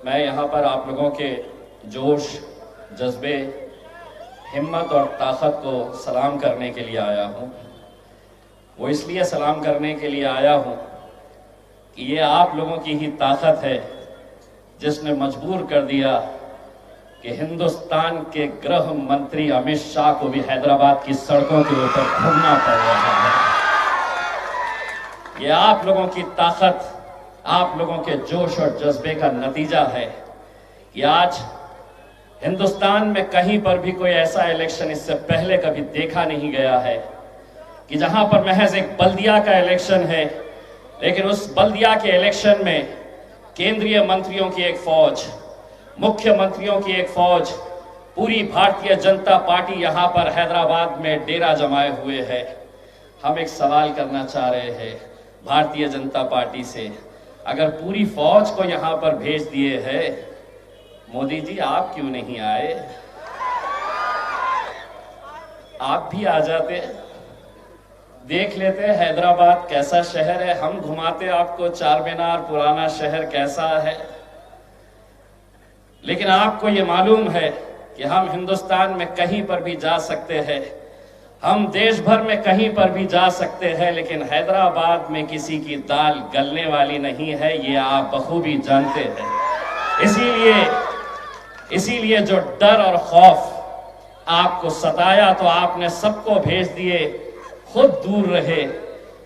मैं यहाँ पर आप लोगों के जोश, जज्बे, हिम्मत और ताकत को सलाम करने के लिए आया हूँ। वो इसलिए सलाम करने के लिए आया हूँ कि ये आप लोगों की ही ताकत है जिसने मजबूर कर दिया कि हिंदुस्तान के गृह मंत्री अमित शाह को भी हैदराबाद की सड़कों के ऊपर घूमना पड़ रहा है। ये आप लोगों की ताकत, आप लोगों के जोश और जज्बे का नतीजा है कि आज हिंदुस्तान में कहीं पर भी कोई ऐसा इलेक्शन इससे पहले कभी देखा नहीं गया है कि जहां पर महज एक बल्दिया का इलेक्शन है, लेकिन उस बल्दिया के इलेक्शन में केंद्रीय मंत्रियों की एक फौज, मुख्यमंत्रियों की एक फौज, पूरी भारतीय जनता पार्टी यहां पर हैदराबाद में डेरा जमाए हुए है। हम एक सवाल करना चाह रहे हैं भारतीय जनता पार्टी से, अगर पूरी फौज को यहां पर भेज दिए है, मोदी जी आप क्यों नहीं आए? आप भी आ जाते, देख लेते हैदराबाद कैसा शहर है, हम घुमाते आपको चार मीनार पुराना शहर कैसा है। लेकिन आपको ये मालूम है कि हम हिंदुस्तान में कहीं पर भी जा सकते हैं, हम देश भर में कहीं पर भी जा सकते हैं, लेकिन हैदराबाद में किसी की दाल गलने वाली नहीं है, ये आप बखूबी जानते हैं। इसीलिए जो डर और खौफ आपको सताया तो आपने सबको भेज दिए, खुद दूर रहे।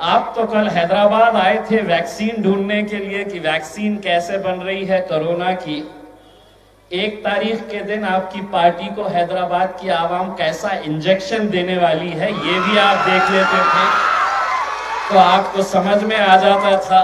आप तो कल हैदराबाद आए थे वैक्सीन ढूंढने के लिए कि वैक्सीन कैसे बन रही है कोरोना की। 1 तारीख के दिन आपकी पार्टी को हैदराबाद की आवाम कैसा इंजेक्शन देने वाली है ये भी आप देख लेते थे तो आपको समझ में आ जाता था।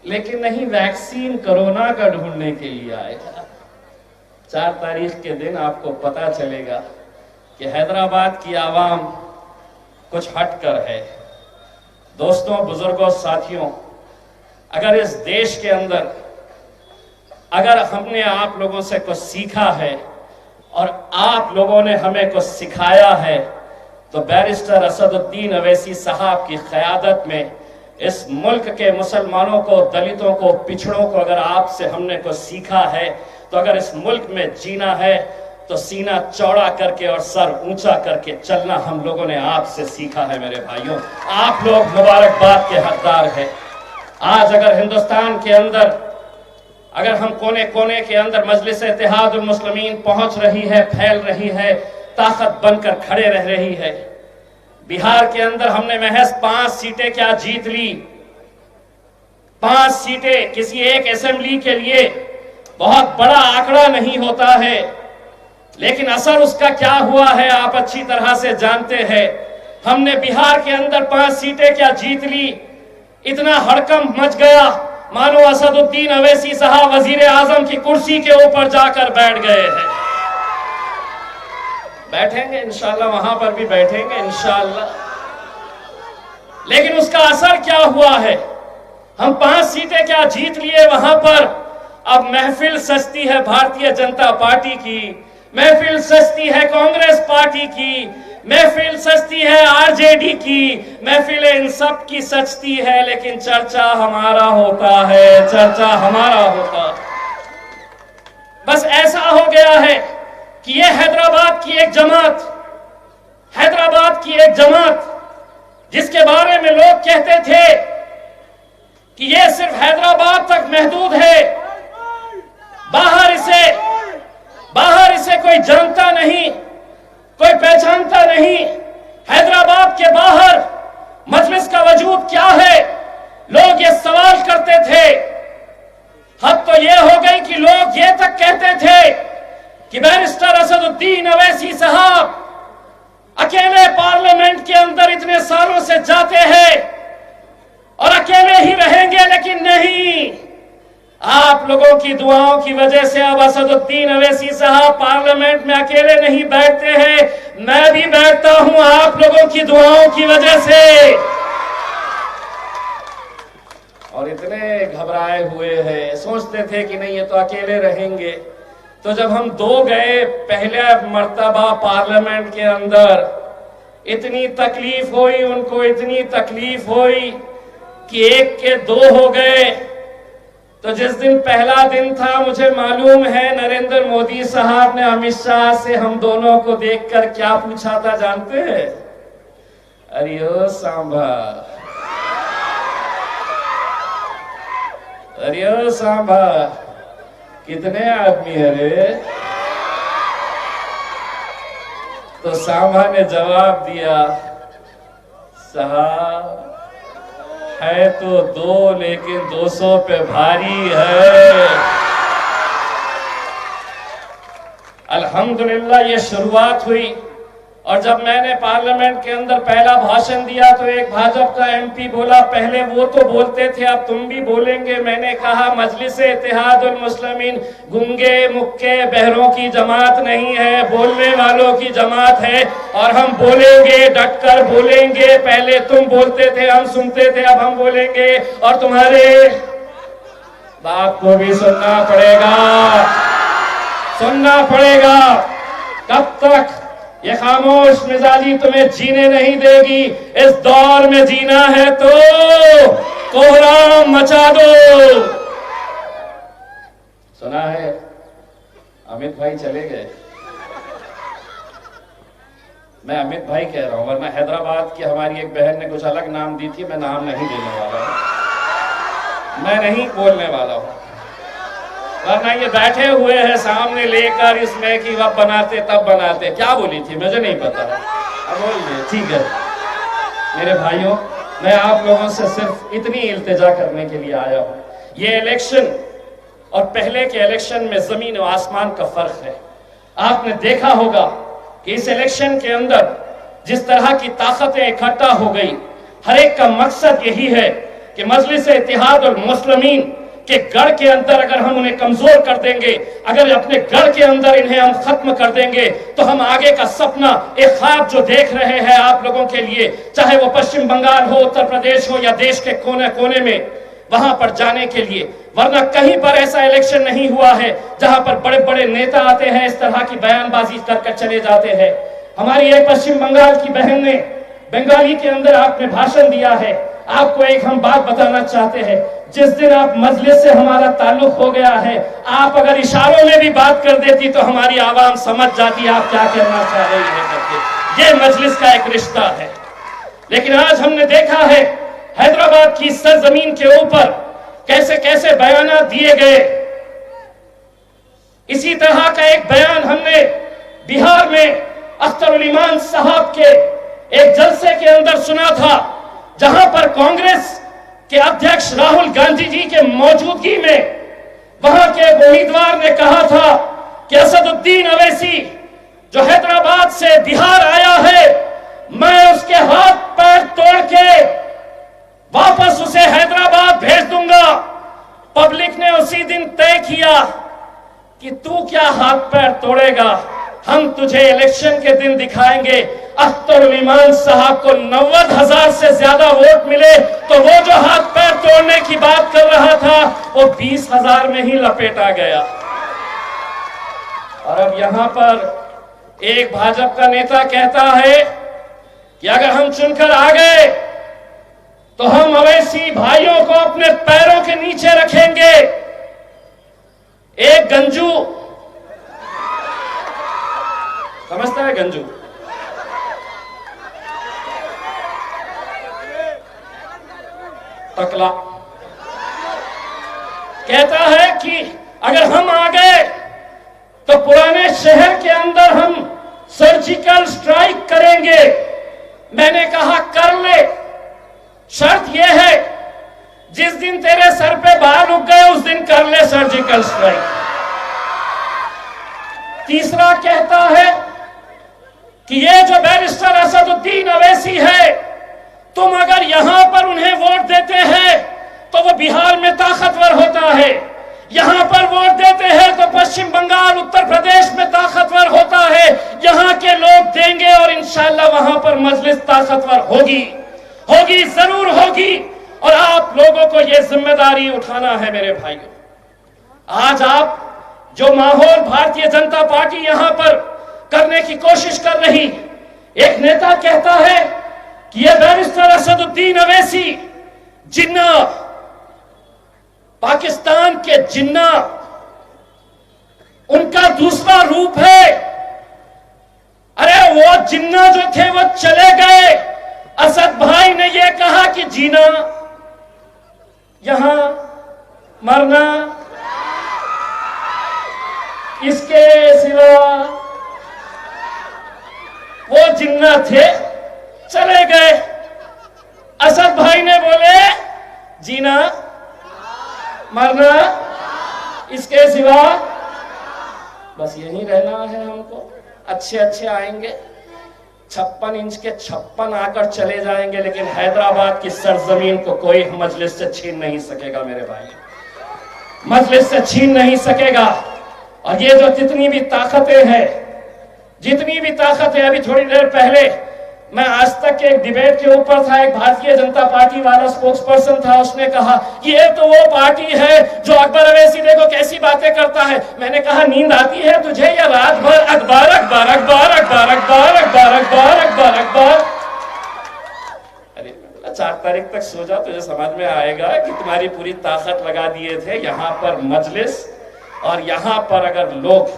लेकिन नहीं, वैक्सीन कोरोना का ढूंढने के लिए आएगा। 4 तारीख के दिन आपको पता चलेगा कि हैदराबाद की आवाम कुछ हटकर है। दोस्तों, बुजुर्गों, साथियों, अगर इस देश के अंदर अगर हमने आप लोगों से कुछ सीखा है और आप लोगों ने हमें कुछ सिखाया है तो बैरिस्टर असदुद्दीन अवैसी साहब की क़यादत में इस मुल्क के मुसलमानों को, दलितों को, पिछड़ों को अगर आपसे हमने कुछ सीखा है तो अगर इस मुल्क में जीना है तो सीना चौड़ा करके और सर ऊंचा करके चलना हम लोगों ने आपसे सीखा है। मेरे भाइयों, आप लोग मुबारकबाद के हकदार हैं। आज अगर हिंदुस्तान के अंदर, अगर हम कोने कोने के अंदर मजलिस इत्तेहादुल मुस्लिमीन पहुंच रही है, फैल रही है, ताकत बनकर खड़े रह रही है। बिहार के अंदर हमने महज 5 सीटें क्या जीत ली। 5 सीटें किसी एक असेंबली के लिए बहुत बड़ा आंकड़ा नहीं होता है, लेकिन असर उसका क्या हुआ है आप अच्छी तरह से जानते हैं। हमने बिहार के अंदर 5 सीटें क्या जीत ली, इतना हड़कंप मच गया मानो असदुद्दीन अवैसी साहब वजीर आजम की कुर्सी के ऊपर जाकर बैठ गए हैं। बैठेंगे इंशाल्लाह, वहां पर भी बैठेंगे इंशाल्लाह, लेकिन उसका असर क्या हुआ है? हम 5 सीटें क्या जीत लिए वहां पर, अब महफिल सजती है भारतीय जनता पार्टी की, महफिल सजती है कांग्रेस पार्टी की, महफिल सजती है आरजेडी की, महफिल इन सब की सजती है, लेकिन चर्चा हमारा होता है, चर्चा हमारा होता। बस ऐसा हो गया है कि ये हैदराबाद की एक जमात, हैदराबाद की एक जमात जिसके बारे में लोग कहते थे कि ये सिर्फ हैदराबाद तक महदूद है, बाहर इसे कोई जानता नहीं, कोई पहचानता नहीं। हैदराबाद के बाहर मजलिस का वजूद क्या है, लोग ये सवाल करते थे। हद तो ये हो गई कि लोग ये तक कहते थे कि बैरिस्टर असदुद्दीन अवैसी साहब अकेले पार्लियामेंट के अंदर इतने सालों से जाते हैं और अकेले ही रहेंगे, लेकिन नहीं, आप लोगों की दुआओं की वजह से अब असदुद्दीन अवैसी साहब पार्लियामेंट में अकेले नहीं बैठते हैं, मैं भी बैठता हूं आप लोगों की दुआओं की वजह से। और इतने घबराए हुए हैं, सोचते थे कि नहीं ये तो अकेले रहेंगे। तो जब हम 2 गए पहले मर्तबा पार्लियामेंट के अंदर, इतनी तकलीफ हुई उनको, इतनी तकलीफ हुई कि 1 के 2 हो गए। तो जिस दिन पहला दिन था, मुझे मालूम है नरेंद्र मोदी साहब ने अमित शाह से हम दोनों को देखकर क्या पूछा था जानते हैं? अरे ओ सांभा, अरे ओ सांभा, कितने आदमी है रे? तो सांभा ने जवाब दिया, साहब है तो दो, लेकिन 200 पे भारी है। अल्हम्दुलिल्लाह ये शुरुआत हुई। और जब मैंने पार्लियामेंट के अंदर पहला भाषण दिया तो एक भाजपा का एमपी बोला, पहले वो तो बोलते थे अब तुम भी बोलेंगे। मैंने कहा मजलिस इत्तेहादुल मुस्लिमीन गूंगे मुक्के बहरों की जमात नहीं है, बोलने वालों की जमात है और हम बोलेंगे, डटकर बोलेंगे। पहले तुम बोलते थे, हम सुनते थे, अब हम बोलेंगे और तुम्हारे बात को भी सुनना पड़ेगा, सुनना पड़ेगा। कब तक ये खामोश मिजाजी तुम्हें जीने नहीं देगी। इस दौर में जीना है तो कोहराम मचा दो। सुना है अमित भाई चले गए, मैं अमित भाई कह रहा हूं, वरना हैदराबाद की हमारी एक बहन ने कुछ अलग नाम दी थी, मैं नाम नहीं देने वाला हूं, मैं नहीं बोलने वाला हूं। वरना ये बैठे हुए हैं सामने लेकर इसमें कि वह बनाते तब बनाते, क्या बोली थी मुझे नहीं पता, अब बोलिए। ठीक है मेरे भाइयों, मैं आप लोगों से सिर्फ इतनी इल्तिजा करने के लिए आया हूं। ये इलेक्शन और पहले के इलेक्शन में जमीन और आसमान का फर्क है। आपने देखा होगा कि इस इलेक्शन के अंदर जिस तरह की ताकतें इकट्ठा हो गई, हर एक का मकसद यही है कि मजलिस इत्तेहाद और मुस्लिमीन के गढ़ के अंदर अगर हम उन्हें कमजोर कर देंगे, अगर अपने गढ़ के अंदर इन्हें हम खत्म कर देंगे, तो हम आगे का सपना, एक ख्वाब जो देख रहे हैं आप लोगों के लिए, चाहे वो पश्चिम बंगाल हो, उत्तर प्रदेश हो या देश के कोने कोने में, वहां पर जाने के लिए। वरना कहीं पर ऐसा इलेक्शन नहीं हुआ है जहां पर बड़े बड़े नेता आते हैं, इस तरह की बयानबाजी कर चले जाते हैं। हमारी एक पश्चिम बंगाल की बहन ने बंगाली के अंदर आपने भाषण दिया है। आपको एक हम बात बताना चाहते हैं, जिस दिन आप मजलिस से हमारा ताल्लुक हो गया है, आप अगर इशारों में भी बात कर देती तो हमारी आवाम समझ जाती आप क्या कहना चाह रही है करके। ये मजलिस का एक रिश्ता है। लेकिन आज हमने देखा है हैदराबाद की सरजमीन के ऊपर कैसे कैसे बयान दिए गए। इसी तरह का एक बयान हमने बिहार में अख्तरुल ईमान साहब के एक जलसे के अंदर सुना था, जहां पर कांग्रेस के अध्यक्ष राहुल गांधी जी के मौजूदगी में वहां के उम्मीदवार ने कहा था कि असदुद्दीन अवैसी जो हैदराबाद से बिहार आया है, मैं उसके हाथ पैर तोड़ के वापस उसे हैदराबाद भेज दूंगा। पब्लिक ने उसी दिन तय किया कि तू क्या हाथ पैर तोड़ेगा, हम तुझे इलेक्शन के दिन दिखाएंगे। अख्तरुल ईमान साहब को 90,000 से ज्यादा वोट मिले, तो वो जो हाथ पैर तोड़ने की बात कर रहा था वो 20,000 में ही लपेटा गया। और अब यहां पर एक भाजपा का नेता कहता है कि अगर हम चुनकर आ गए तो हम अवैसी भाइयों को अपने पैरों के नीचे रखेंगे। एक गंजू, समझता है गंजू, टकला, कहता है कि अगर हम आ गए तो पुराने शहर के अंदर हम सर्जिकल स्ट्राइक करेंगे। मैंने कहा कर ले, शर्त यह है जिस दिन तेरे सर पे बाल उग गए उस दिन कर ले सर्जिकल स्ट्राइक। तीसरा कहता है कि ये जो बैरिस्टर असदुद्दीन अवैसी है, तुम अगर यहां पर उन्हें वोट देते हैं तो वो बिहार में ताकतवर होता है, यहां पर वोट देते हैं तो पश्चिम बंगाल, उत्तर प्रदेश में ताकतवर होता है, यहां के लोग देंगे और इंशाल्लाह वहां पर मजलिस ताकतवर होगी, होगी, जरूर होगी। और आप लोगों को यह जिम्मेदारी उठाना है मेरे भाइयों। आज आप जो माहौल भारतीय जनता पार्टी यहां पर करने की कोशिश कर रही, एक नेता कहता है कि यह बैरिस्टर असदुद्दीन अवैसी जिन्ना, पाकिस्तान के जिन्ना उनका दूसरा रूप है। अरे वो जिन्ना जो थे वो चले गए। असद भाई ने ये कहा कि जीना, यहां मरना, इसके सिवा वो जिन्ना थे चले गए। असद भाई ने बोले जीना, मरना, इसके सिवा बस यही रहना है हमको। अच्छे अच्छे आएंगे, 56 इंच के 56 आकर चले जाएंगे, लेकिन हैदराबाद की सरजमीन को कोई मजलिस से छीन नहीं सकेगा मेरे भाई, मजलिस से छीन नहीं सकेगा। और ये जो जितनी भी ताकतें हैं, जितनी भी ताकत है, अभी थोड़ी देर पहले मैं आज तक के एक डिबेट के ऊपर था, एक भारतीय जनता पार्टी वाला स्पोक्स पर्सन था, उसने कहा कि ये तो वो पार्टी है जो अकबर अवैसी देखो कैसी बातें करता है। मैंने कहा नींद आती है तुझे या रात भर अखबार अखबार अखबार अखबार अखबार अखबार अखबार अखबार अखबार। अरे 4 तारीख तक सो जा, तुझे समझ में आएगा कि तुम्हारी पूरी ताकत लगा दिए थे यहां पर मजलिस। और यहां पर अगर लोग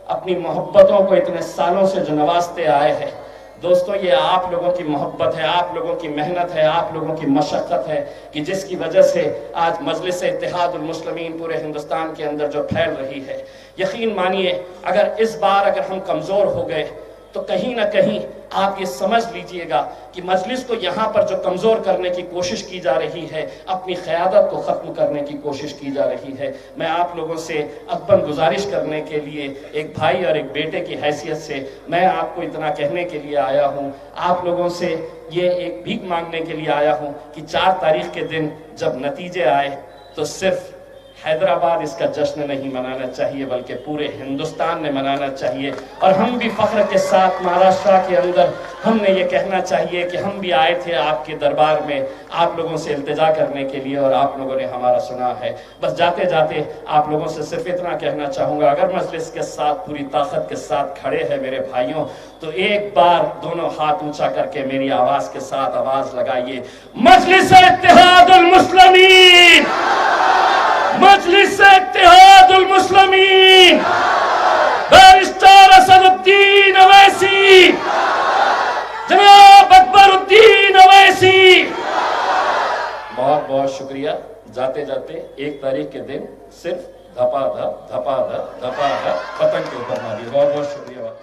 अपनी मोहब्बतों को इतने सालों से जो नवाजते आए हैं, दोस्तों ये आप लोगों की मोहब्बत है, आप लोगों की मेहनत है, आप लोगों की मशक्कत है कि जिसकी वजह से आज मजलिस इत्तेहादुल मुस्लिमीन पूरे हिंदुस्तान के अंदर जो फैल रही है। यकीन मानिए अगर इस बार अगर हम कमजोर हो गए तो कहीं ना कहीं आप ये समझ लीजिएगा कि मजलिस को यहाँ पर जो कमजोर करने की कोशिश की जा रही है, अपनी क़यादत को खत्म करने की कोशिश की जा रही है। मैं आप लोगों से अकबर गुजारिश करने के लिए, एक भाई और एक बेटे की हैसियत से मैं आपको इतना कहने के लिए आया हूँ, आप लोगों से ये एक भीख मांगने के लिए आया हूँ कि 4 तारीख के दिन जब नतीजे आए तो सिर्फ हैदराबाद इसका जश्न नहीं मनाना चाहिए बल्कि पूरे हिंदुस्तान ने मनाना चाहिए। और हम भी फख्र के साथ महाराष्ट्र के अंदर हमने ये कहना चाहिए कि हम भी आए थे आपके दरबार में आप लोगों से इल्तिजा करने के लिए और आप लोगों ने हमारा सुना है। बस जाते जाते आप लोगों से सिर्फ इतना कहना चाहूँगा, अगर मजलिस के साथ पूरी ताकत के साथ खड़े हैं मेरे भाइयों, तो एक बार दोनों हाथ ऊंचा करके मेरी आवाज़ के साथ आवाज़ लगाइए, मजलिस इत्तेहादुल मुस्लिमीन, मजलिस इत्तेहादुल मुस्लिमीन, बैरिस्टर असदुद्दीन अवैसी, जनाब अकबरुद्दीन अवैसी। बहुत बहुत शुक्रिया। जाते जाते 1 तारीख के दिन सिर्फ धपाधप धपाधप धपाधप पतंग के ऊपर मारिए। बहुत बहुत शुक्रिया।